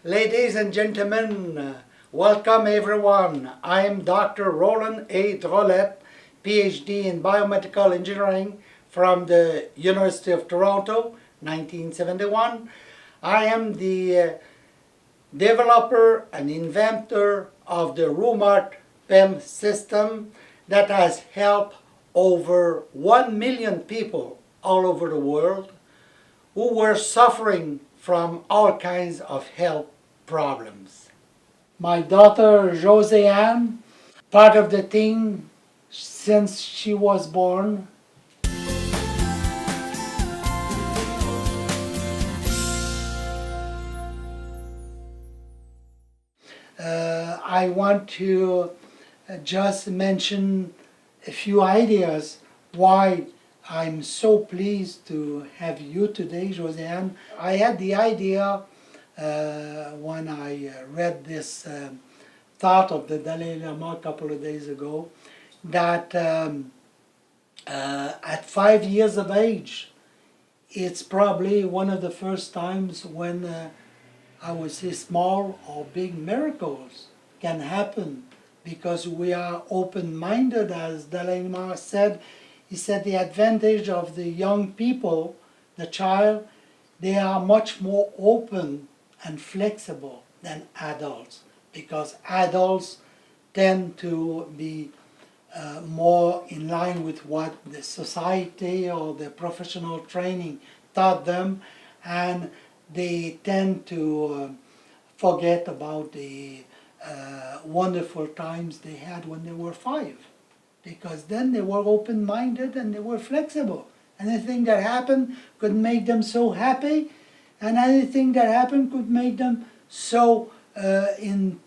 Ladies and gentlemen, welcome everyone. I am Dr. Roland A. Drolet, PhD in Biomedical Engineering from the University of Toronto, 1971. I am the developer and inventor of the Rhumart PEM system that has helped over 1 million people all over the world who were suffering from all kinds of health problems. My daughter Josée-Anne, part of the team since she was born. I want to just mention a few ideas why I'm so pleased to have you today, Josée-Anne. I had the idea when I read this thought of the Dalai Lama a couple of days ago that at 5 years of age, it's probably one of the first times when I would say small or big miracles can happen because we are open-minded, as Dalai Lama said. He said the advantage of the young people, the child, they are much more open and flexible than adults, because adults tend to be more in line with what the society or the professional training taught them, and they tend to forget about the wonderful times they had when they were 5. Because then they were open-minded and they were flexible. Anything that happened could make them so happy, and anything that happened could make them so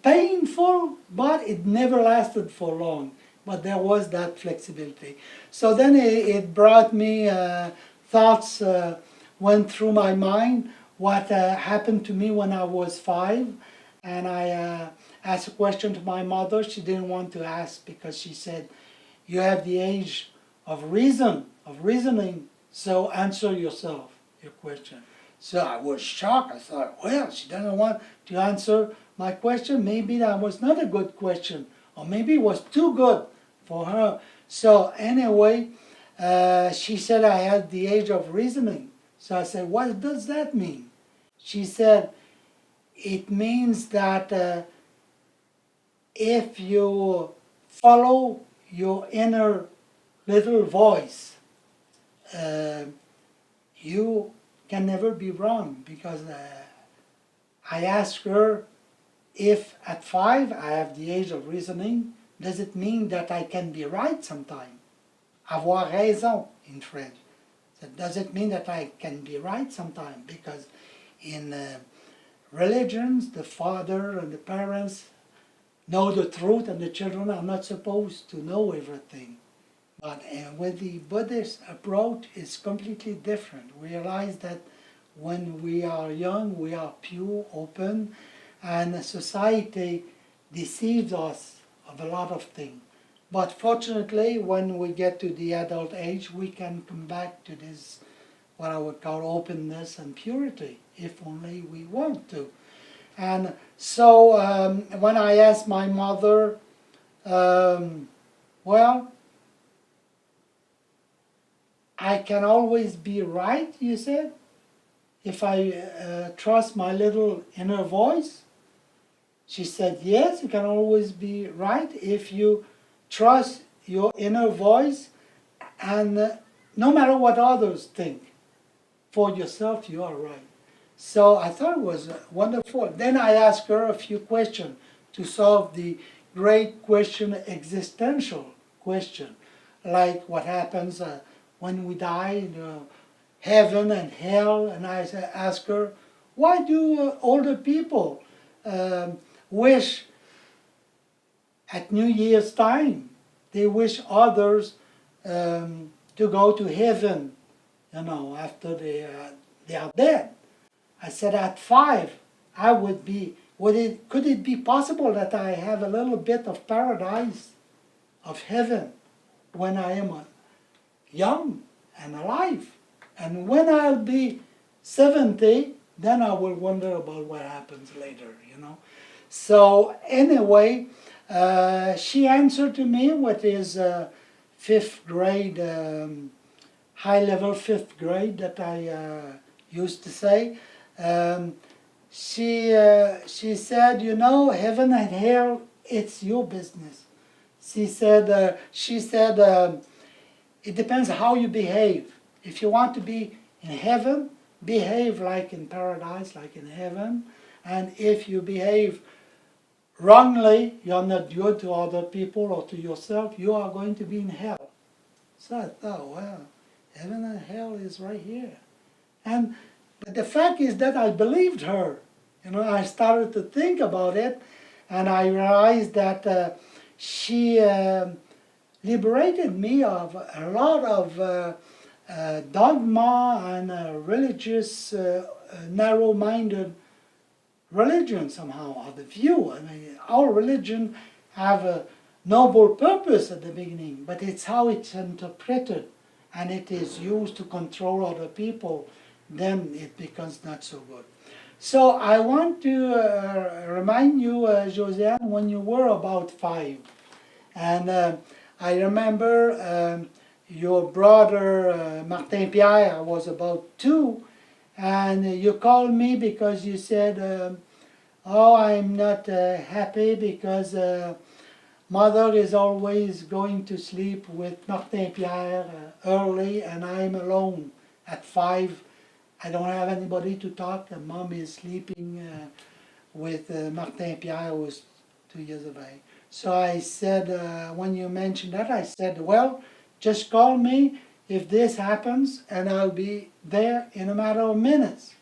painful, but it never lasted for long. But there was that flexibility. So then it brought me thoughts went through my mind what happened to me when I was 5, and I asked a question to my mother. She didn't want to ask because she said, "You have the age of reasoning, so answer yourself, your question." So I was shocked. I thought, well, she doesn't want to answer my question. Maybe that was not a good question, or maybe it was too good for her. So anyway, she said I had the age of reasoning. So I said, what does that mean? She said, it means that if you follow your inner little voice, you can never be wrong. Because I asked her, if at 5 I have the age of reasoning, does it mean that I can be right sometime? Avoir raison in French. So does it mean that I can be right sometime? Because in religions, the father and the parents know the truth, and the children are not supposed to know everything. But with the Buddhist approach, it's completely different. We realize that when we are young, we are pure, open, and society deceives us of a lot of things. But fortunately, when we get to the adult age, we can come back to this, what I would call openness and purity, if only we want to. And so when I asked my mother, well, I can always be right, you said, if I trust my little inner voice? She said, yes, you can always be right if you trust your inner voice, and no matter what others think, for yourself you are right. So I thought it was wonderful. Then I asked her a few questions to solve the great question, existential question, like what happens when we die, heaven and hell. And I asked her, why do older people wish at New Year's time, they wish others to go to heaven, after they are dead? I said, at 5, I would be, could it be possible that I have a little bit of paradise, of heaven, when I am young and alive? And when I'll be 70, then I will wonder about what happens later, you know. So anyway, she answered to me what is fifth grade, high level fifth grade that I used to say. Um, she said, you know, heaven and hell, it's your business. She said, it depends how you behave. If you want to be in heaven, behave like in paradise, like in heaven. And if you behave wrongly, you're not good to other people or to yourself, you are going to be in hell. So I thought, well, heaven and hell is right here. And but the fact is that I believed her. You know, I started to think about it, and I realized that she liberated me of a lot of dogma and religious, narrow-minded religion somehow, or the view. I mean, our religion have a noble purpose at the beginning, but it's how it's interpreted and it is used to control other people, then it becomes not so good. So I want to remind you, Josée-Anne, when you were about 5, and I remember your brother Martin Pierre was about 2, and you called me because you said, oh, I'm not happy because mother is always going to sleep with Martin Pierre early, and I'm alone at 5. I don't have anybody to talk, and mom is sleeping with Martin Pierre, who was 2 years of age. So I said, when you mentioned that, I said, well, just call me if this happens, and I'll be there in a matter of minutes.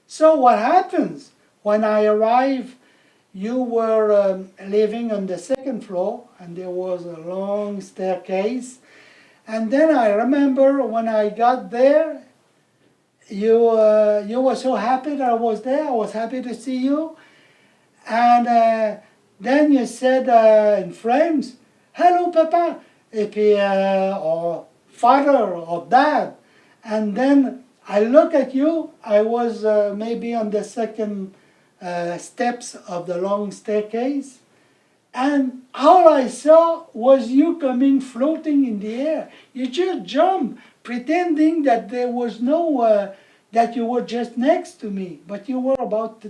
So what happens? When I arrived, you were living on the 2nd floor, and there was a long staircase. And then I remember when I got there, you were so happy that I was there. I was happy to see you. And then you said in French, hello, Papa, et puis, or father or dad. And then I look at you, I was maybe on the 2nd steps of the long staircase, and all I saw was you coming floating in the air. You just jumped, pretending that there was no, that you were just next to me, but you were about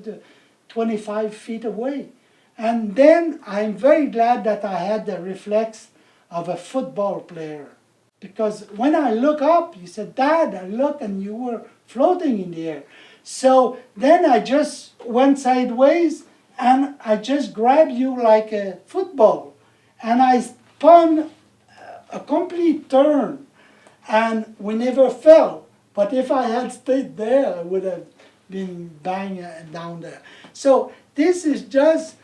25 feet away. And then I'm very glad that I had the reflex of a football player. Because when I look up, you said, Dad, I looked and you were floating in the air. So then I just went sideways and I just grabbed you like a football. And I spun a complete turn and we never fell. But if I had stayed there, I would have been bang down there. So this is just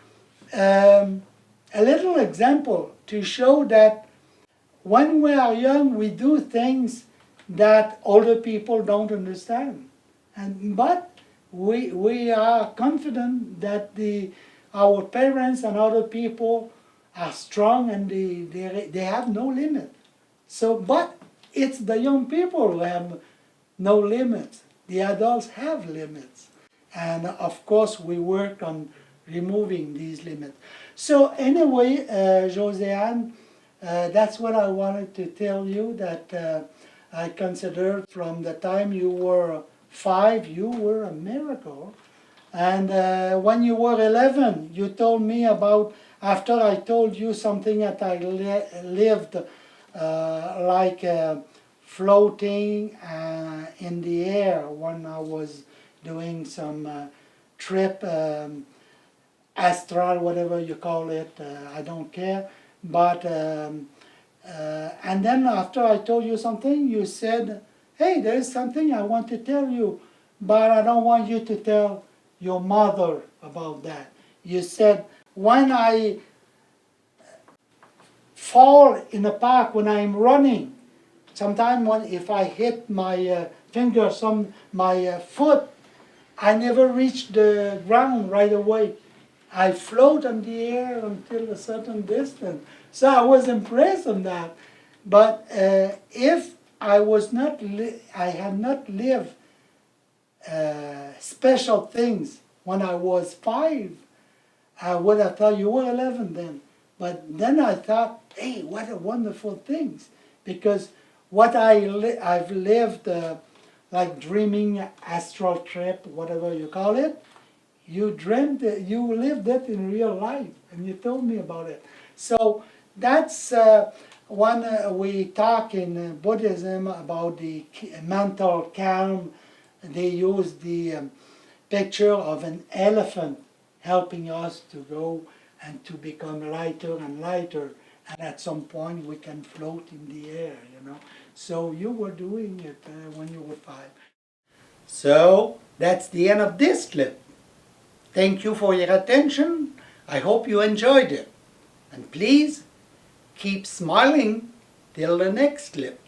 a little example to show that when we are young, we do things that older people don't understand. But we are confident that our parents and other people are strong and they have no limit. So, but it's the young people who have no limits. The adults have limits. And of course, we work on removing these limits. So anyway, Josée-Anne, that's what I wanted to tell you, that I consider from the time you were 5, you were a miracle. And when you were 11, you told me about, after I told you something that I lived like floating in the air when I was doing some trip, astral, whatever you call it, I don't care. But, and then after I told you something, you said, hey, there is something I want to tell you, but I don't want you to tell your mother about that. You said, when I fall in the park, when I'm running, sometimes if I hit my finger, my foot, I never reach the ground right away. I float on the air until a certain distance. So I was impressed on that. But if I was not, I had not lived special things when I was 5, I would have thought you were 11 then. But then I thought, hey, what a wonderful things. Because what I've lived, like dreaming, astral trip, whatever you call it, you dreamt it, you lived it in real life, and you told me about it. So that's when we talk in Buddhism about the mental calm. They use the picture of an elephant helping us to go and to become lighter and lighter. And at some point we can float in the air, you know. So you were doing it when you were 5. So that's the end of this clip. Thank you for your attention. I hope you enjoyed it. And please keep smiling till the next clip.